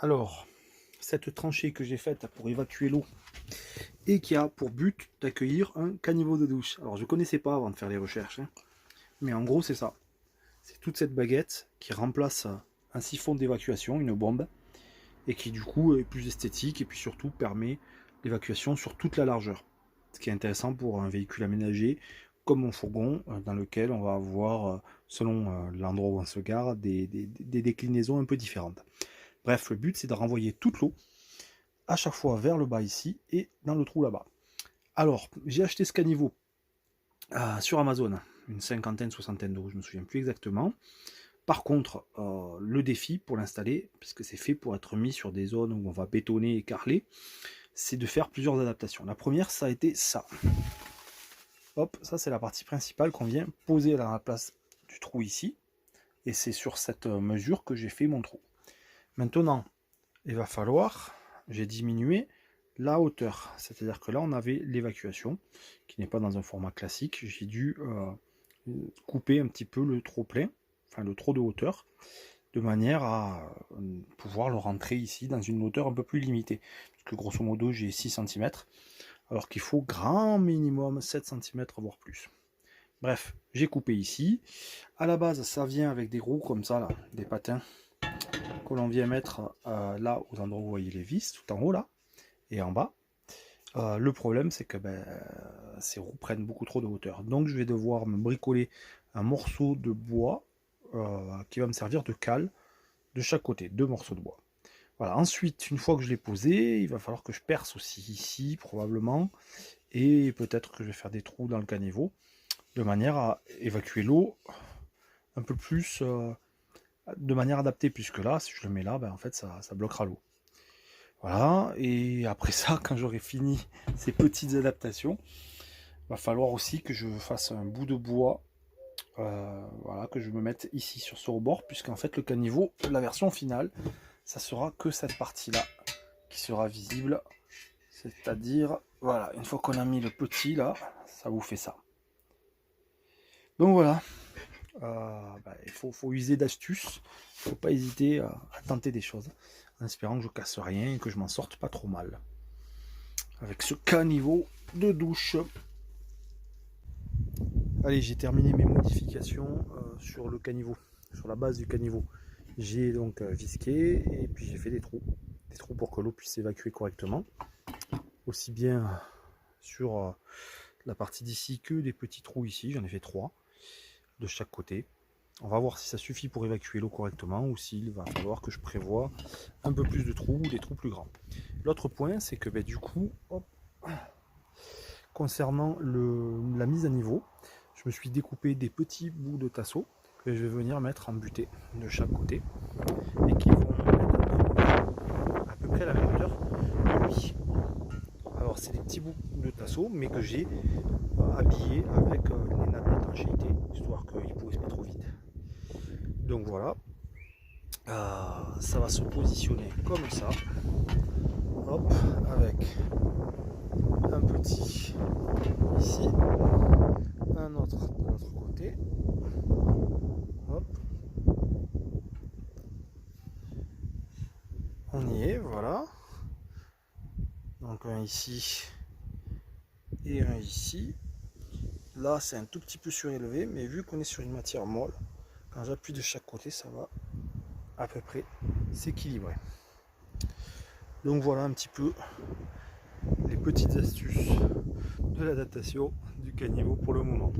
Alors, cette tranchée que j'ai faite pour évacuer l'eau et qui a pour but d'accueillir un caniveau de douche. Alors, je ne connaissais pas avant de faire les recherches, hein, mais en gros, c'est ça. C'est toute cette baguette qui remplace un siphon d'évacuation, une bombe, et qui du coup est plus esthétique et puis surtout permet l'évacuation sur toute la largeur. Ce qui est intéressant pour un véhicule aménagé comme mon fourgon, dans lequel on va avoir, selon l'endroit où on se gare, des déclinaisons un peu différentes. Bref, le but c'est de renvoyer toute l'eau à chaque fois vers le bas ici et dans le trou là-bas. Alors, j'ai acheté ce caniveau sur Amazon, une cinquantaine, soixantaine d'euros, je me souviens plus exactement. Par contre, le défi pour l'installer, puisque c'est fait pour être mis sur des zones où on va bétonner et carreler, c'est de faire plusieurs adaptations. La première, ça a été ça. Hop, ça c'est la partie principale qu'on vient poser à la place du trou ici. Et c'est sur cette mesure que j'ai fait mon trou. Maintenant, il va falloir, j'ai diminué la hauteur. C'est-à-dire que là, on avait l'évacuation, qui n'est pas dans un format classique. J'ai dû couper un petit peu le trop plein, enfin le trop de hauteur, de manière à pouvoir le rentrer ici dans une hauteur un peu plus limitée. Parce que grosso modo, j'ai 6 cm, alors qu'il faut grand minimum 7 cm, voire plus. Bref, j'ai coupé ici. À la base, ça vient avec des roues comme ça, là, des patins, que l'on vient mettre là, aux endroits où vous voyez les vis, tout en haut là, et en bas. Le problème, c'est que ces roues prennent beaucoup trop de hauteur. Donc, je vais devoir me bricoler un morceau de bois qui va me servir de cale de chaque côté, 2 morceaux de bois. Voilà. Ensuite, une fois que je l'ai posé, il va falloir que je perce aussi ici, probablement, et peut-être que je vais faire des trous dans le caniveau, de manière à évacuer l'eau un peu plus, de manière adaptée, puisque là, si je le mets là, en fait, ça bloquera l'eau. Voilà, et après ça, quand j'aurai fini ces petites adaptations, il va falloir aussi que je fasse un bout de bois, voilà, que je me mette ici sur ce rebord, puisqu'en fait le caniveau, la version finale, ça sera que cette partie-là qui sera visible. C'est-à-dire, voilà, une fois qu'on a mis le petit là, ça vous fait ça. Donc voilà, il faut user d'astuces, il ne faut pas hésiter à tenter des choses, en espérant que je casse rien et que je m'en sorte pas trop mal. Avec ce caniveau de douche. Allez, j'ai terminé mes modifications sur le caniveau, sur la base du caniveau. J'ai donc visqué et puis j'ai fait des trous pour que l'eau puisse s'évacuer correctement. Aussi bien sur la partie d'ici que des petits trous ici, j'en ai fait 3 de chaque côté. On va voir si ça suffit pour évacuer l'eau correctement ou s'il va falloir que je prévoie un peu plus de trous ou des trous plus grands. L'autre point, c'est que du coup, hop, concernant la mise à niveau, je me suis découpé des petits bouts de tasseau que je vais venir mettre en butée de chaque côté et qui vont être à peu près à la même hauteur que lui. Alors c'est des petits bouts de tasseau mais que j'ai habillés avec une nappe d'étanchéité histoire qu'ils pourraient se mettre au vide. Donc voilà, ça va se positionner comme ça, hop, avec un petit ici, un autre de l'autre côté, hop, on y est, voilà, donc un ici et un ici. Là c'est un tout petit peu surélevé, mais vu qu'on est sur une matière molle, quand j'appuie de chaque côté, ça va à peu près s'équilibrer. Donc voilà un petit peu les petites astuces de l'adaptation du caniveau pour le moment.